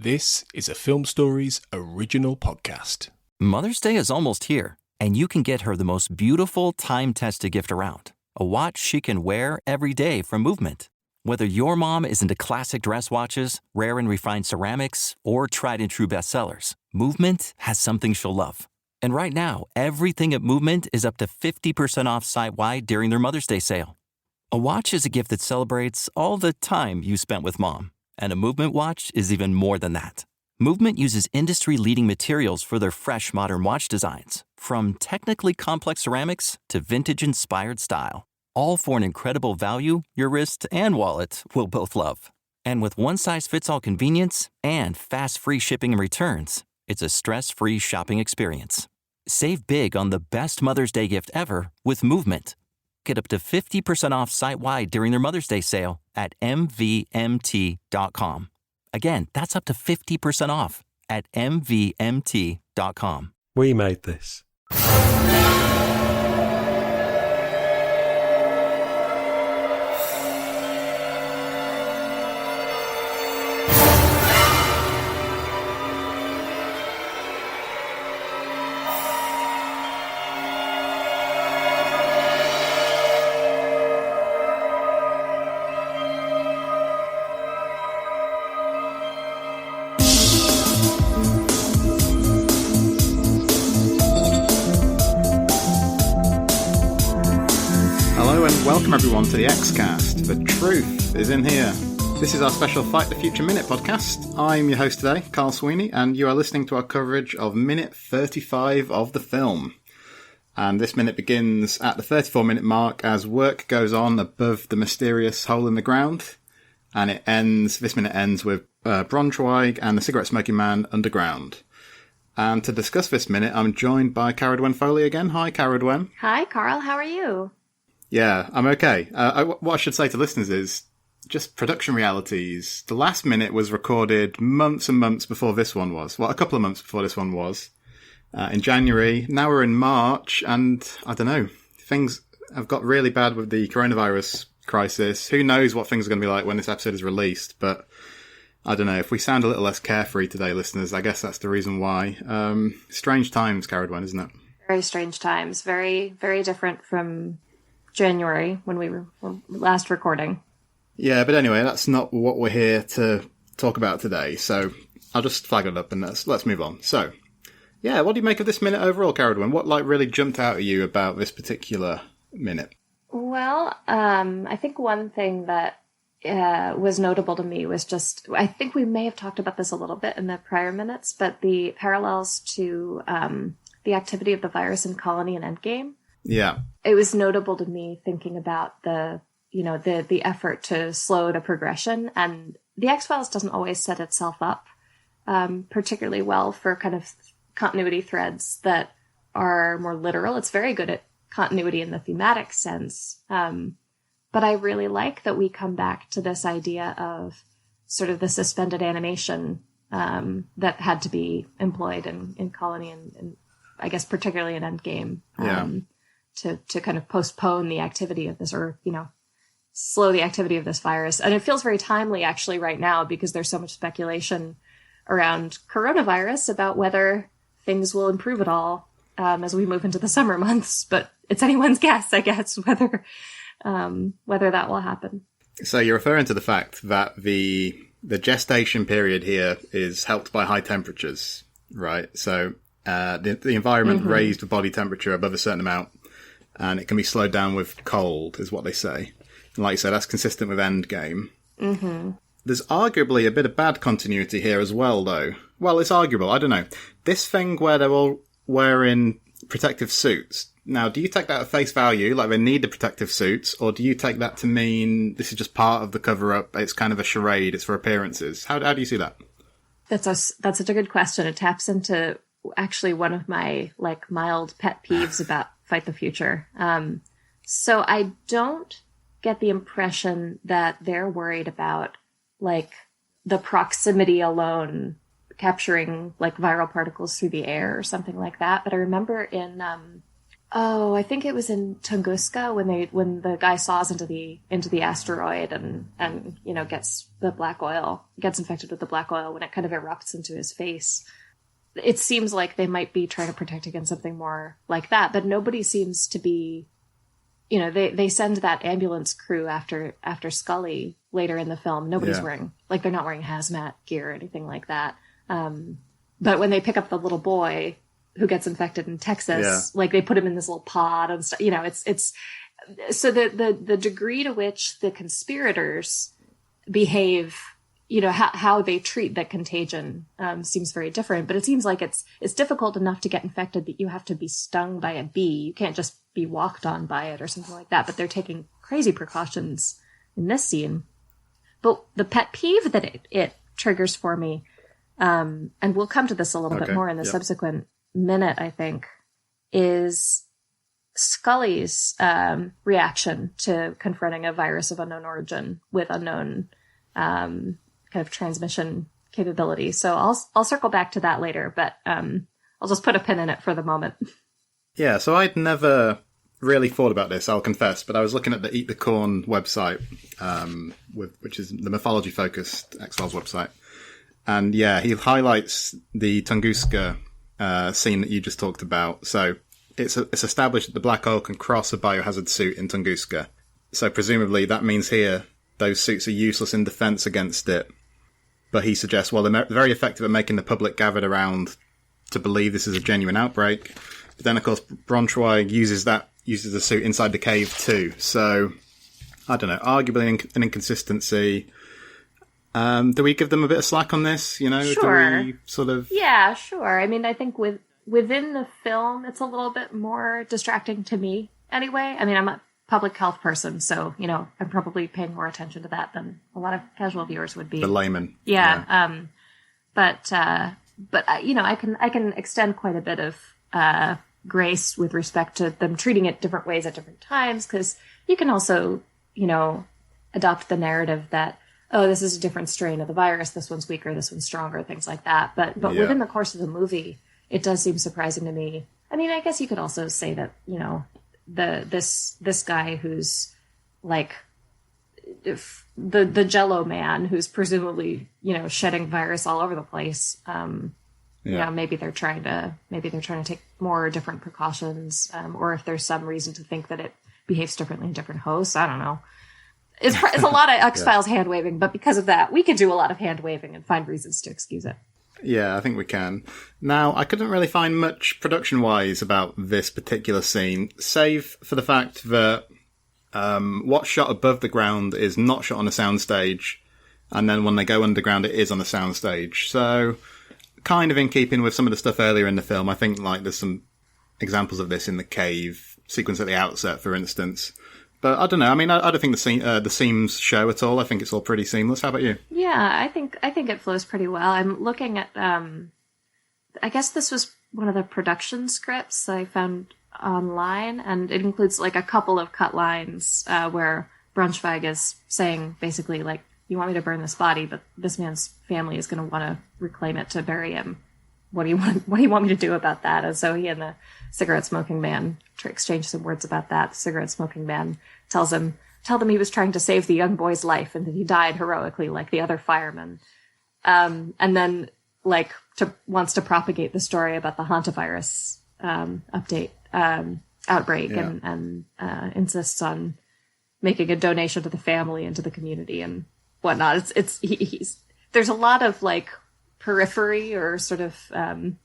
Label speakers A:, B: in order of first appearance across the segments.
A: This is a Film Stories original podcast.
B: Mother's Day is almost here, and you can get her the most beautiful time-tested gift around. A watch she can wear every day from Movement. Whether your mom is into classic dress watches, rare and refined ceramics, or tried-and-true bestsellers, Movement has something she'll love. And right now, everything at Movement is up to 50% off site-wide during their Mother's Day sale. A watch is a gift that celebrates all the time you spent with Mom. And a Movement watch is even more than that. Movement uses industry-leading materials for their fresh, modern watch designs, from technically complex ceramics to vintage-inspired style, all for an incredible value your wrist and wallet will both love. And with one-size-fits-all convenience and fast free shipping and returns, it's a stress-free shopping experience. Save big on the best Mother's Day gift ever with Movement. Get up to 50% off site-wide during their Mother's Day sale at mvmt.com. Again, that's up to 50% off at mvmt.com.
C: We made this.
D: Welcome everyone to the X-Cast. The truth is in here. This is our special Fight the Future Minute podcast. I'm your host today, Carl Sweeney, and you are listening to our coverage of minute 35 of the film. And this minute begins at the 34-minute mark as work goes on above the mysterious hole in the ground. And this minute ends with Bronschweig and the cigarette-smoking man underground. And to discuss this minute, I'm joined by Caredwen Foley again. Hi, Caredwen.
E: Hi, Carl. How are you?
D: Yeah, I'm okay. What I should say to listeners is just production realities. The last minute was recorded months and months before this one was. Well, a couple of months before this one was. In January. Now we're in March, and I don't know. Things have got really bad with the coronavirus crisis. Who knows what things are going to be like when this episode is released, but I don't know. If we sound a little less carefree today, listeners, I guess that's the reason why. Strange times, Caredwen, isn't it?
E: Very strange times. Very, very different from January when we were last recording.
D: Yeah, but anyway, that's not what we're here to talk about today. So I'll just flag it up and let's move on. So, yeah, what do you make of this minute overall, Caredwen? What really jumped out at you about this particular minute?
E: Well, I think one thing that was notable to me was just, I think we may have talked about this a little bit in the prior minutes, but the parallels to the activity of the virus in Colony and Endgame.
D: Yeah.
E: It was notable to me thinking about the effort to slow the progression, and the X-Files doesn't always set itself up particularly well for kind of continuity threads that are more literal. It's very good at continuity in the thematic sense. But I really like that we come back to this idea of sort of the suspended animation that had to be employed in Colony and I guess particularly in Endgame.
D: Yeah.
E: To kind of postpone the activity of this, or, slow the activity of this virus. And it feels very timely actually right now because there's so much speculation around coronavirus about whether things will improve at all as we move into the summer months. But it's anyone's guess, I guess, whether that will happen.
D: So you're referring to the fact that the gestation period here is helped by high temperatures, right? So the environment raised the body temperature above a certain amount, and it can be slowed down with cold, is what they say. And like you said, that's consistent with Endgame. Mm-hmm. There's arguably a bit of bad continuity here as well, though. Well, it's arguable. I don't know. This thing where they're all wearing protective suits. Now, do you take that at face value, like they need the protective suits, or do you take that to mean this is just part of the cover-up, it's kind of a charade, it's for appearances? How do you see that?
E: That's such a good question. It taps into actually one of my mild pet peeves about Fight the Future. So I don't get the impression that they're worried about the proximity alone capturing viral particles through the air or something like that. But I remember in Oh, I think it was in Tunguska when the guy saws into the asteroid and gets infected with the black oil when it kind of erupts into his face. It seems like they might be trying to protect against something more like that, but nobody seems to be. They send that ambulance crew after Scully later in the film. Nobody's wearing, like, they're not wearing hazmat gear or anything like that. But when they pick up the little boy who gets infected in Texas, like, they put him in this little pod and stuff. It's so the degree to which the conspirators behave, how they treat that contagion seems very different. But it seems like it's difficult enough to get infected that you have to be stung by a bee. You can't just be walked on by it or something like that. But they're taking crazy precautions in this scene. But the pet peeve that it triggers for me, and we'll come to this a little bit more in the subsequent minute, I think, is Scully's reaction to confronting a virus of unknown origin with unknown kind of transmission capability. So I'll circle back to that later, but I'll just put a pin in it for the moment.
D: Yeah, so I'd never really thought about this, I'll confess, but I was looking at the Eat the Corn website, which is the mythology-focused X-Files website. And yeah, he highlights the Tunguska scene that you just talked about. So it's established that the black oil can cross a biohazard suit in Tunguska. So presumably that means here those suits are useless in defense against it. But he suggests, well, they're very effective at making the public gathered around to believe this is a genuine outbreak. But then, of course, Bronschweig uses the suit inside the cave too. So, I don't know, arguably an inconsistency. Do we give them a bit of slack on this?
E: Sure.
D: Do we sort of...
E: Yeah, sure. I mean, I think within the film, it's a little bit more distracting to me anyway. I mean, I'm a public health person, so, I'm probably paying more attention to that than a lot of casual viewers would be.
D: The layman.
E: Yeah. But I can extend quite a bit of grace with respect to them treating it different ways at different times, because you can also, adopt the narrative that, oh, this is a different strain of the virus, this one's weaker, this one's stronger, things like that. But within the course of the movie, it does seem surprising to me. I mean, I guess you could also say that, this guy who's like the Jello man who's presumably, shedding virus all over the place. Maybe they're trying to take more different precautions, or if there's some reason to think that it behaves differently in different hosts. I don't know. It's a lot of X-Files hand waving, but because of that, we can do a lot of hand waving and find reasons to excuse it.
D: Yeah, I think we can. Now, I couldn't really find much production-wise about this particular scene, save for the fact that what's shot above the ground is not shot on a soundstage, and then when they go underground, it is on a soundstage. So, kind of in keeping with some of the stuff earlier in the film. I think there's some examples of this in the cave sequence at the outset, for instance. But I don't know. I mean, I don't think the seams show at all. I think it's all pretty seamless. How about you?
E: Yeah, I think it flows pretty well. I'm looking at. I guess this was one of the production scripts I found online, and it includes like a couple of cut lines where Bronschweig is saying basically like, "You want me to burn this body, but this man's family is going to want to reclaim it to bury him. What do you want me to do about that?" And so he and the cigarette smoking man exchange some words about that. The cigarette smoking man tell them he was trying to save the young boy's life and that he died heroically like the other firemen. And then wants to propagate the story about the hantavirus outbreak and insists on making a donation to the family and to the community and whatnot. He's there's a lot of like periphery or sort of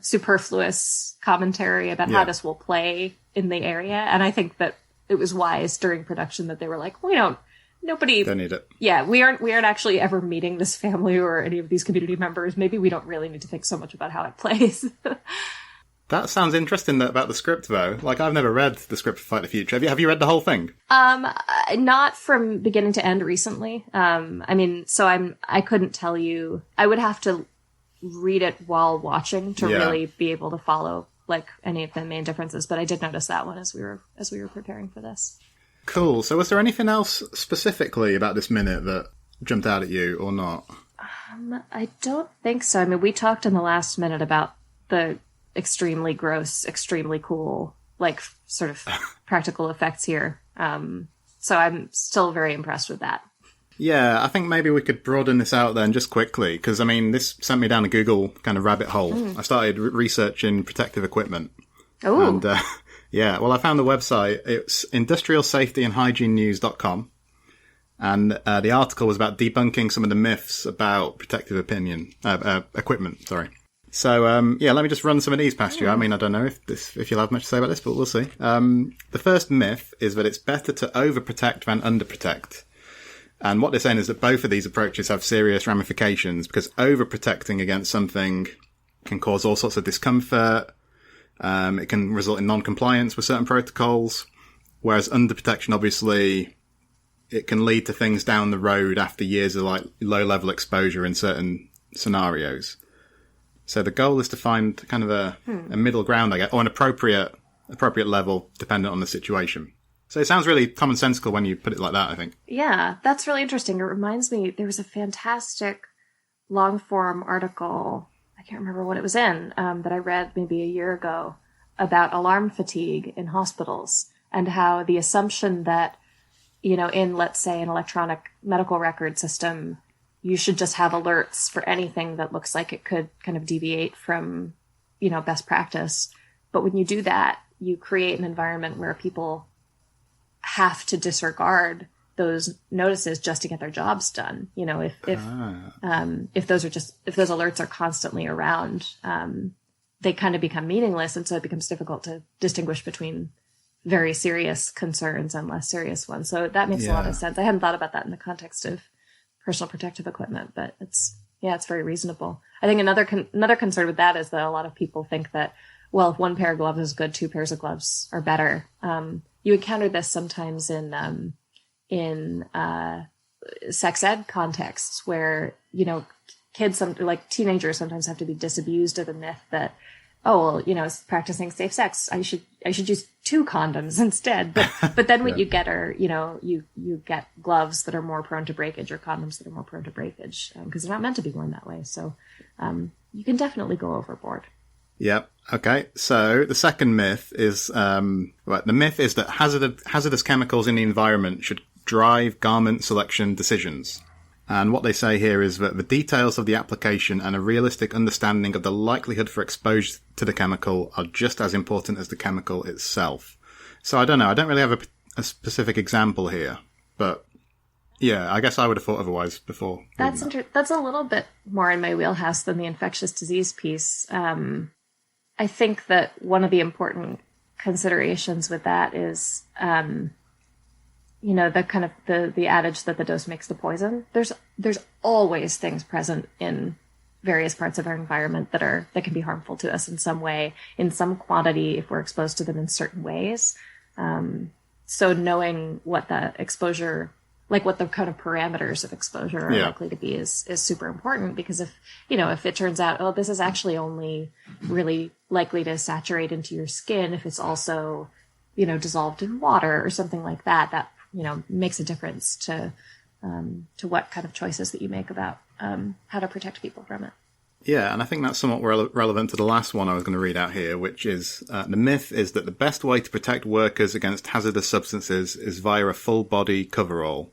E: superfluous commentary about how this will play in the area. And I think that it was wise during production that they were like, don't need it. Yeah, we aren't actually ever meeting this family or any of these community members. Maybe we don't really need to think so much about how it plays.
D: That sounds interesting about the script, though. Like, I've never read the script for Fight the Future. Have you read the whole thing?
E: Not from beginning to end recently. I couldn't tell you. I would have to read it while watching to really be able to follow like any of the main differences. But I did notice that one as we were preparing for this.
D: Cool. So was there anything else specifically about this minute that jumped out at you or not?
E: I don't think so. I mean, we talked in the last minute about the extremely gross, extremely cool, like sort of practical effects here. So I'm still very impressed with that.
D: Yeah, I think maybe we could broaden this out then just quickly, because, I mean, this sent me down a Google kind of rabbit hole. I started researching protective equipment.
E: Oh.
D: And, yeah, well, I found the website. It's industrialsafetyandhygienenews.com. And the article was about debunking some of the myths about protective equipment, sorry. So, yeah, let me just run some of these past you. I mean, I don't know if you'll have much to say about this, but we'll see. The first myth is that it's better to overprotect than underprotect. And what they're saying is that both of these approaches have serious ramifications, because overprotecting against something can cause all sorts of discomfort. It can result in non-compliance with certain protocols, whereas underprotection, obviously, it can lead to things down the road after years of like low-level exposure in certain scenarios. So the goal is to find kind of a middle ground, I guess, or an appropriate level, dependent on the situation. So it sounds really commonsensical when you put it like that, I think.
E: Yeah, that's really interesting. It reminds me, there was a fantastic long-form article, I can't remember what it was in, that I read maybe a year ago about alarm fatigue in hospitals and how the assumption that, you know, in, let's say, an electronic medical record system, you should just have alerts for anything that looks like it could kind of deviate from, you know, best practice. But when you do that, you create an environment where people have to disregard those notices just to get their jobs done. You know, if those alerts are constantly around, they kind of become meaningless. And so it becomes difficult to distinguish between very serious concerns and less serious ones. So that makes a lot of sense. I hadn't thought about that in the context of personal protective equipment, but it's very reasonable. I think another concern with that is that a lot of people think that, well, if one pair of gloves is good, 2 pairs of gloves are better. You encounter this sometimes in sex ed contexts where, you know, kids, like teenagers, sometimes have to be disabused of the myth that, oh, well, you know, practicing safe sex, I should use 2 condoms instead. But then what you get are, you know, you get gloves that are more prone to breakage or condoms that are more prone to breakage because they're not meant to be worn that way. So you can definitely go overboard.
D: Yep. Okay. So the second myth is, the myth is that hazardous chemicals in the environment should drive garment selection decisions. And what they say here is that the details of the application and a realistic understanding of the likelihood for exposure to the chemical are just as important as the chemical itself. So I don't know. I don't really have a specific example here, but yeah, I guess I would have thought otherwise before.
E: That's a little bit more in my wheelhouse than the infectious disease piece. I think that one of the important considerations with that is, you know, the kind of the adage that the dose makes the poison. There's always things present in various parts of our environment that can be harmful to us in some way, in some quantity, if we're exposed to them in certain ways. So knowing what the exposure, like what the kind of parameters of exposure are likely to be is super important, because if it turns out, oh, this is actually only really likely to saturate into your skin if it's also, you know, dissolved in water or something like that, that, you know, makes a difference to what kind of choices that you make about how to protect people from it.
D: Yeah, and I think that's somewhat relevant to the last one I was going to read out here, which is the myth is that the best way to protect workers against hazardous substances is via a full-body coverall.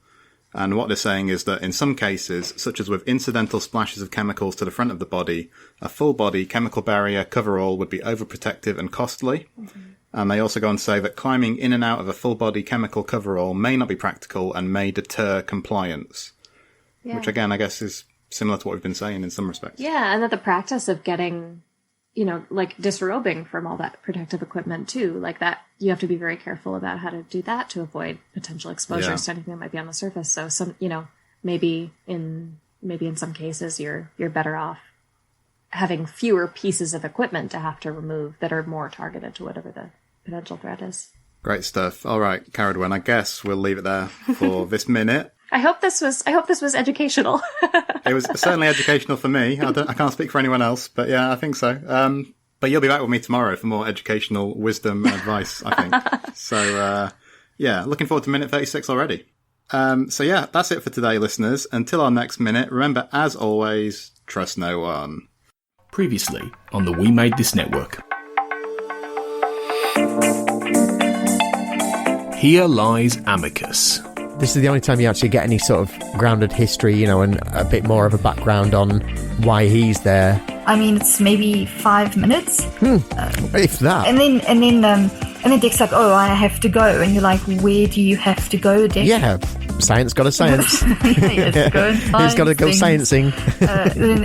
D: And what they're saying is that in some cases, such as with incidental splashes of chemicals to the front of the body, a full-body chemical barrier coverall would be overprotective and costly. Mm-hmm. And they also go on to say that climbing in and out of a full-body chemical coverall may not be practical and may deter compliance. Yeah. Which, again, I guess is similar to what we've been saying in some respects.
E: Yeah, and that the practice of getting, you know, like disrobing from all that protective equipment too, like that, you have to be very careful about how to do that to avoid potential exposures to anything that might be on the surface. So some, you know, maybe in some cases you're better off having fewer pieces of equipment to have to remove that are more targeted to whatever the potential threat is.
D: Great stuff. All right, Caredwen, I guess we'll leave it there for this minute.
E: I hope this was educational.
D: It was certainly educational for me. I can't speak for anyone else, but yeah, I think so. But you'll be back with me tomorrow for more educational wisdom and advice, I think. So, yeah, looking forward to minute 36 already. So yeah, that's it for today, listeners. Until our next minute, remember, as always, trust no one.
A: Previously on the We Made This Network. Here Lies Amicus.
C: This is the only time you actually get any sort of grounded history, you know, and a bit more of a background on why he's there.
F: I mean, it's maybe 5 minutes.
C: If that.
F: And then Dick's like, oh, I have to go. And you're like, where do you have to go, Dick?
C: Yeah, science got a science.
F: He has to go and find
C: He's got to go
F: things.
C: sciencing.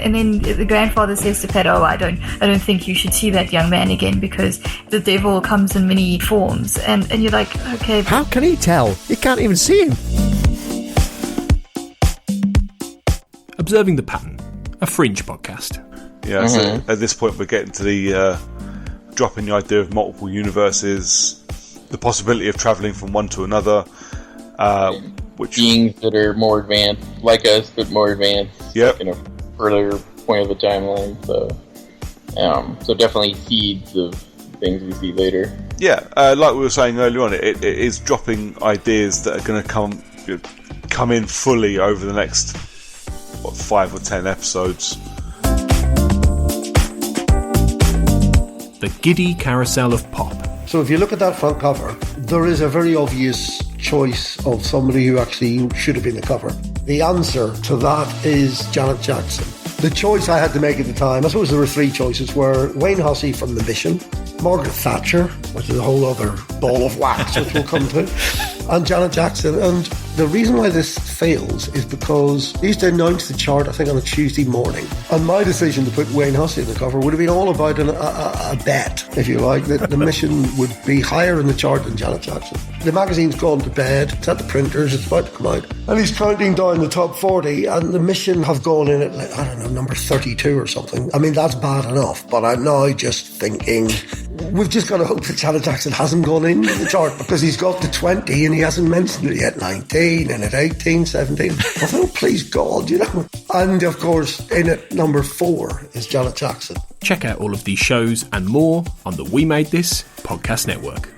F: And then the grandfather says to Pat, oh, I don't think you should see that young man again because the devil comes in many forms. And you're like, okay.
C: How can he tell? He can't even see him.
A: Observing the Pattern, a Fringe podcast.
G: Yeah, so at this point we're getting to the dropping the idea of multiple universes, the possibility of travelling from one to another, which
H: beings that are more advanced, like us, but more advanced.
G: Yep.
H: In a further point of the timeline. So definitely seeds of things we see later.
G: Yeah, like we were saying earlier on, it is dropping ideas that are going to come in fully over the next 5 or 10 episodes.
A: The Giddy Carousel of Pop.
I: So if you look at that front cover, there is a very obvious choice of somebody who actually should have been the cover. The answer to that is Janet Jackson. The choice I had to make at the time, I suppose there were 3 choices, were Wayne Hussey from The Mission, Margaret Thatcher, which is a whole other ball of wax, which we'll come to, and Janet Jackson. And the reason why this fails is because they used to announce the chart, I think, on a Tuesday morning. And my decision to put Wayne Hussey in the cover would have been all about a bet, if you like, that The Mission would be higher in the chart than Janet Jackson. The magazine's gone to bed, it's at the printers, it's about to come out. And he's counting down the top 40, and The Mission have gone in at, like, I don't know, number 32 or something. I mean, that's bad enough, but I'm now just thinking, we've just got to hope that Janet Jackson hasn't gone in the chart, because he's got to 20 and he hasn't mentioned it yet. 19 and at 18, 17. Although, please God, you know. And of course, in at number 4 is Janet Jackson.
A: Check out all of these shows and more on the We Made This podcast network.